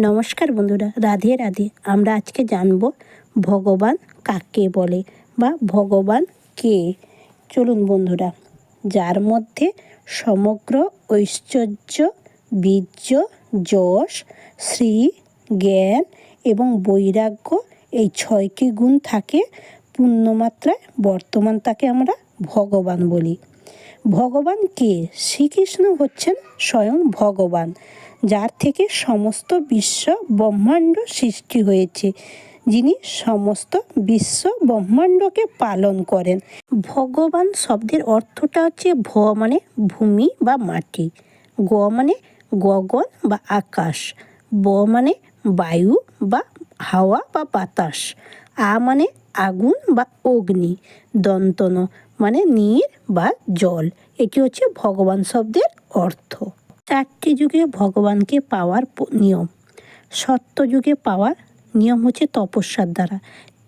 নমস্কার বন্ধুরা, রাধে রাধে। আমরা আজকে জানব ভগবান কাকে বলে বা ভগবান কে। চলুন বন্ধুরা, যার মধ্যে সমগ্র ঐশ্বর্য, বীর্য, যশ, শ্রী, জ্ঞান এবং বৈরাগ্য এই 6টি গুণ থাকে পূর্ণমাত্রায়, বর্তমান তাকে আমরা ভগবান বলি। ভগবান কে? শ্রীকৃষ্ণ হচ্ছেন স্বয়ং ভগবান, যার থেকে সমস্ত বিশ্ব ব্রহ্মাণ্ড সৃষ্টি হয়েছে, যিনি সমস্ত বিশ্ব ব্রহ্মাণ্ডকে পালন করেন। ভগবান শব্দের অর্থটা হচ্ছে ভ মানে ভূমি বা মাটি, গ মানে গগন বা আকাশ, ব মানে বায়ু বা হাওয়া বা বাতাস, আ মানে আগুন বা অগ্নি, দন্তন মানে নীর বা জল। এটি হচ্ছে ভগবান শব্দের অর্থ। 4টি যুগে ভগবানকে পাওয়ার নিয়ম। সত্য যুগে পাওয়ার নিয়ম হচ্ছে তপস্যার দ্বারা।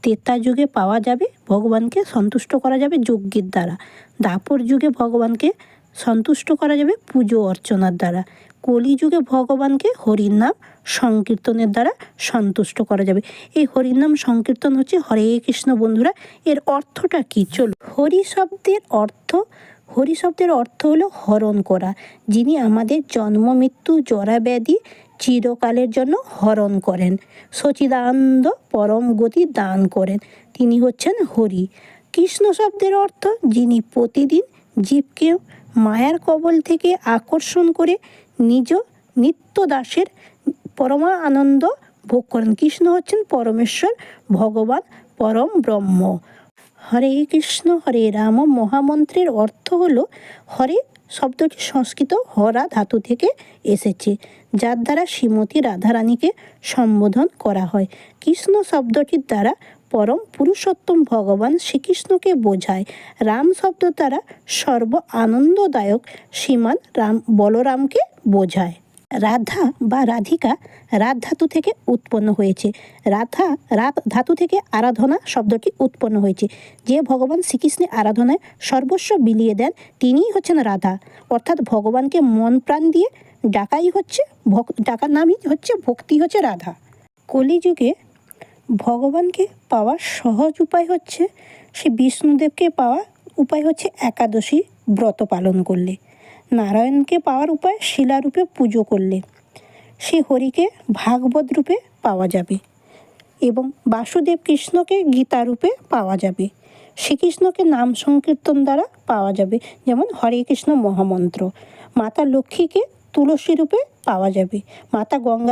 ত্রেতা যুগে পাওয়া যাবে ভগবানকে সন্তুষ্ট করা যাবে যজ্ঞের দ্বারা। দ্বাপর যুগে ভগবানকে সন্তুষ্ট করা যাবে পুজো অর্চনার দ্বারা। কলিযুগে ভগবানকে হরিনাম সংকীর্তনের দ্বারা সন্তুষ্ট করা যাবে। এই হরিনাম সংকীর্তন হচ্ছে হরে কৃষ্ণ। বন্ধুরা, এর অর্থটা কী? চলো, হরি শব্দের অর্থ হলো হরণ করা, যিনি আমাদের জন্ম মৃত্যু জরা ব্যাধি চিরকালের জন্য হরণ করেন, সচিদানন্দ পরম গতি দান করেন, তিনি হচ্ছেন হরি। কৃষ্ণ শব্দের অর্থ যিনি প্রতিদিন জীবকে মায়ার কবল থেকে আকর্ষণ করে নিজ নিত্য দাসের পরমা আনন্দ ভোগ করেন। কৃষ্ণ হচ্ছেন পরমেশ্বর ভগবান, পরম ব্রহ্ম। হরে কৃষ্ণ হরে রাম মহামন্ত্রের অর্থ হলো, হরে শব্দটি সংস্কৃত হরা ধাতু থেকে এসেছে, যার দ্বারা শ্রীমতী রাধারানীকে সম্বোধন করা হয়। কৃষ্ণ শব্দটির দ্বারা পরম পুরুষোত্তম ভগবান শ্রীকৃষ্ণকে বোঝায়। রাম শব্দ দ্বারা সর্ব আনন্দদায়ক শ্রীমান বলরামকে বোঝায়। রাধা বা রাধিকা রাধ ধাতু থেকে উৎপন্ন হয়েছে। রাধ ধাতু থেকে আরাধনা শব্দটি উৎপন্ন হয়েছে। যে ভগবান শ্রীকৃষ্ণের আরাধনায় সর্বস্ব বিলিয়ে দেন, তিনিই হচ্ছেন রাধা। অর্থাৎ ভগবানকে মন প্রাণ দিয়ে ডাকার নামই হচ্ছে ভক্তি, হচ্ছে রাধা। কলিযুগে ভগবানকে পাওয়ার সহজ উপায় হচ্ছে, সে বিষ্ণুদেবকে পাওয়ার উপায় হচ্ছে একাদশী ব্রত পালন করলে, নারায়ণকে পাওয়ার উপায় শিলারূপে পুজো করলে, সে হরিকে ভাগবত রূপে পাওয়া যাবে এবং বাসুদেব কৃষ্ণকে গীতা রূপে পাওয়া যাবে। শ্রীকৃষ্ণকে নাম সংকীর্তন দ্বারা পাওয়া যাবে, যেমন হরে কৃষ্ণ মহামন্ত্র। মাতা লক্ষ্মীকে তুলসী রূপে পাওয়া যাবে। মাতা গঙ্গা